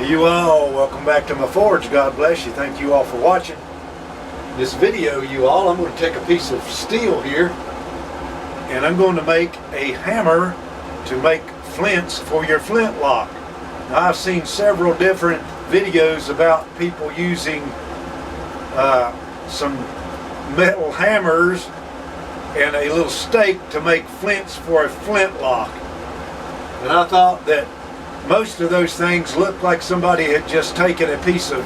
You all, welcome back to my forge. God bless you. Thank you all for watching this video. You all, I'm going to take a piece of steel here and I'm going to make a hammer to make flints for your flintlock. Now, I've seen several different videos about people using some metal hammers and a little stake to make flints for a flintlock. And I thought that most of those things looked like somebody had just taken a piece of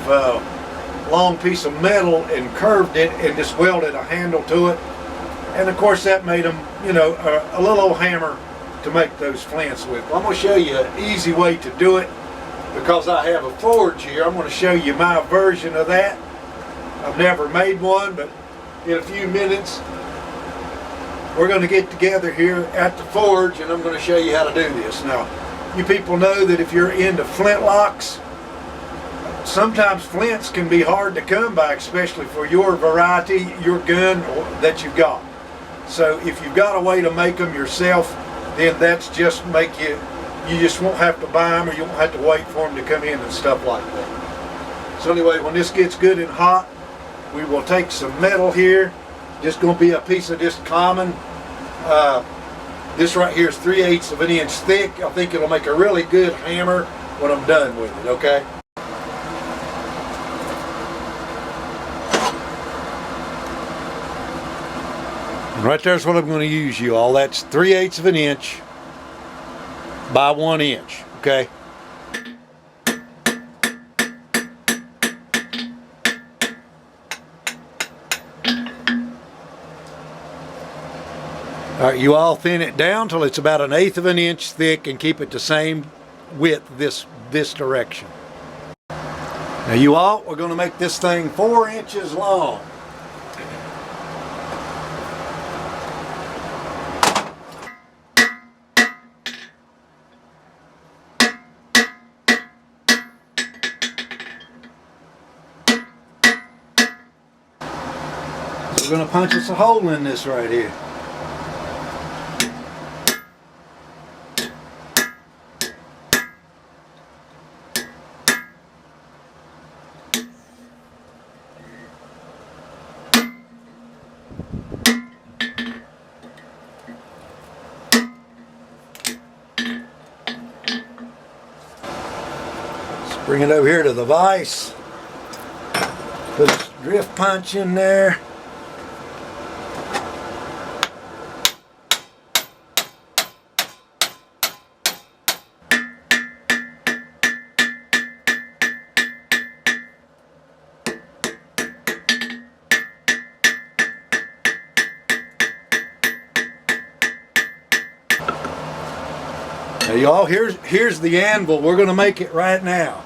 long piece of metal and curved it and just welded a handle to it. And of course that made them, you know, a little old hammer to make those flints with. Well, I'm going to show you an easy way to do it because I have a forge here. I'm going to show you my version of that. I've never made one, but in a few minutes we're going to get together here at the forge and I'm going to show you how to do this. Now, you people know that if you're into flintlocks, sometimes flints can be hard to come by, especially for your variety, your gun that you've got. So if you've got a way to make them yourself, then that's just make you just won't have to buy them or you won't have to wait for them to come in and stuff like that. So anyway, when this gets good and hot, we will take some metal here. Just going to be a piece of just common. This right here is 3/8 of an inch thick. I think it'll make a really good hammer when I'm done with it, okay? And right there's what I'm going to use, you all. That's 3/8 of an inch by 1 inch, okay? All right, you all thin it down till it's about 1/8 of an inch thick and keep it the same width this direction. Now you all, we're going to make this thing 4 inches long. So we're going to punch us a hole in this right here. Bring it over here to the vise. Put a drift punch in there. Now y'all, here's the anvil. We're going to make it right now.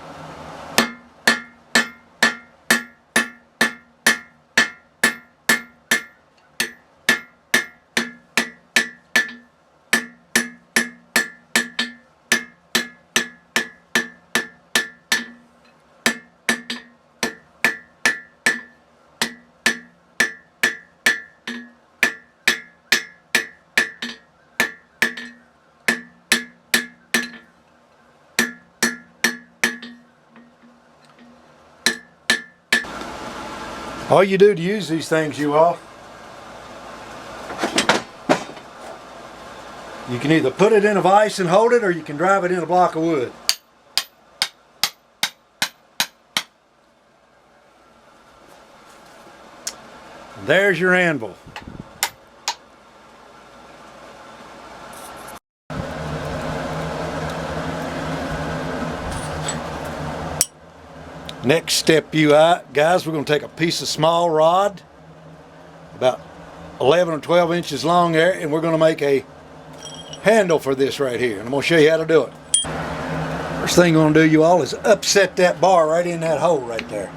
All you do to use these things, you all, you can either put it in a vise and hold it, or you can drive it in a block of wood. And there's your anvil. Next step, you guys, we're going to take a piece of small rod, about 11 or 12 inches long there, and we're going to make a handle for this right here. And I'm going to show you how to do it. First thing I'm going to do, you all, is upset that bar right in that hole right there.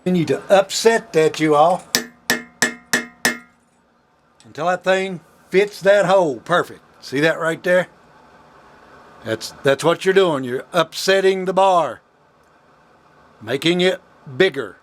You need to upset that, you all. until that thing fits that hole perfect. See that right there? That's what you're doing. You're upsetting the bar, making it bigger.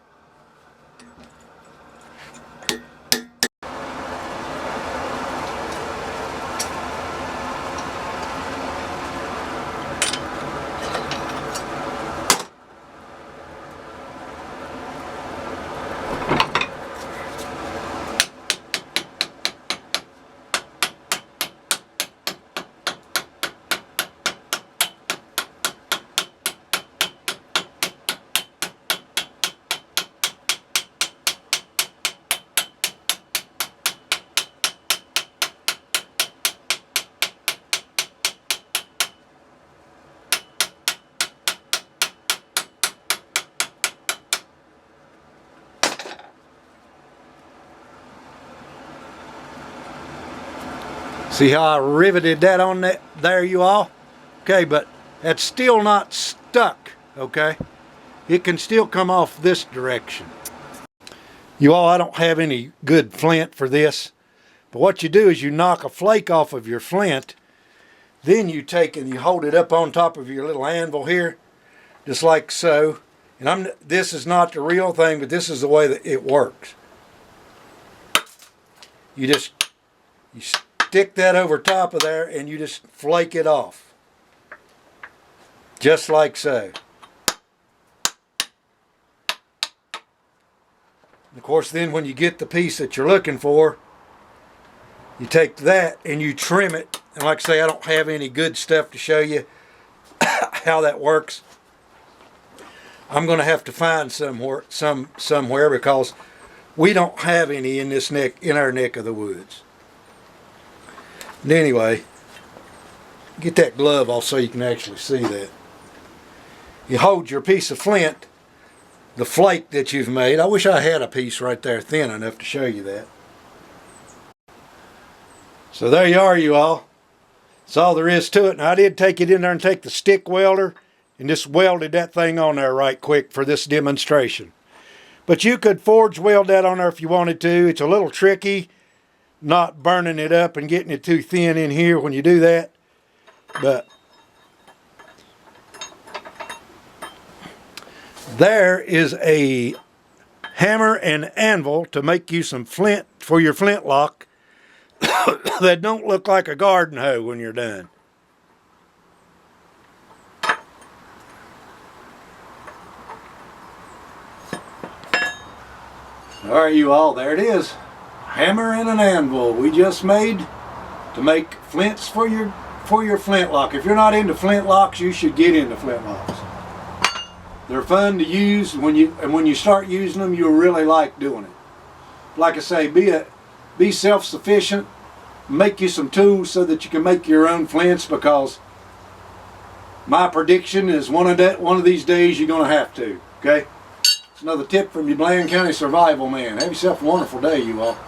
See how I riveted that on that there, you all? Okay, but that's still not stuck, okay? It can still come off this direction. You all, I don't have any good flint for this, but what you do is you knock a flake off of your flint, then you take and you hold it up on top of your little anvil here, just like so. And this is not the real thing, but this is the way that it works. You stick that over top of there and you just flake it off. Just like so. And of course, then when you get the piece that you're looking for, you take that and you trim it. And like I say, I don't have any good stuff to show you how that works. I'm going to have to find somewhere because we don't have any in our neck of the woods. And anyway, get that glove off so you can actually see that. You hold your piece of flint, the flake that you've made. I wish I had a piece right there thin enough to show you that. So there you are, you all. That's all there is to it. And I did take it in there and take the stick welder and just welded that thing on there right quick for this demonstration. But you could forge weld that on there if you wanted to. It's a little tricky, not burning it up and getting it too thin in here when you do that. But there is a hammer and anvil to make you some flint for your flintlock that don't look like a garden hoe when you're done. Alright, you all, there it is. Hammer and an anvil we just made to make flints for your flintlock. If you're not into flintlocks, you should get into flintlocks. They're fun to use, and when you start using them, you'll really like doing it. Like I say, be self-sufficient. Make you some tools so that you can make your own flints, because my prediction is one of these days you're going to have to. Okay? It's another tip from your Bland County survival man. Have yourself a wonderful day, you all.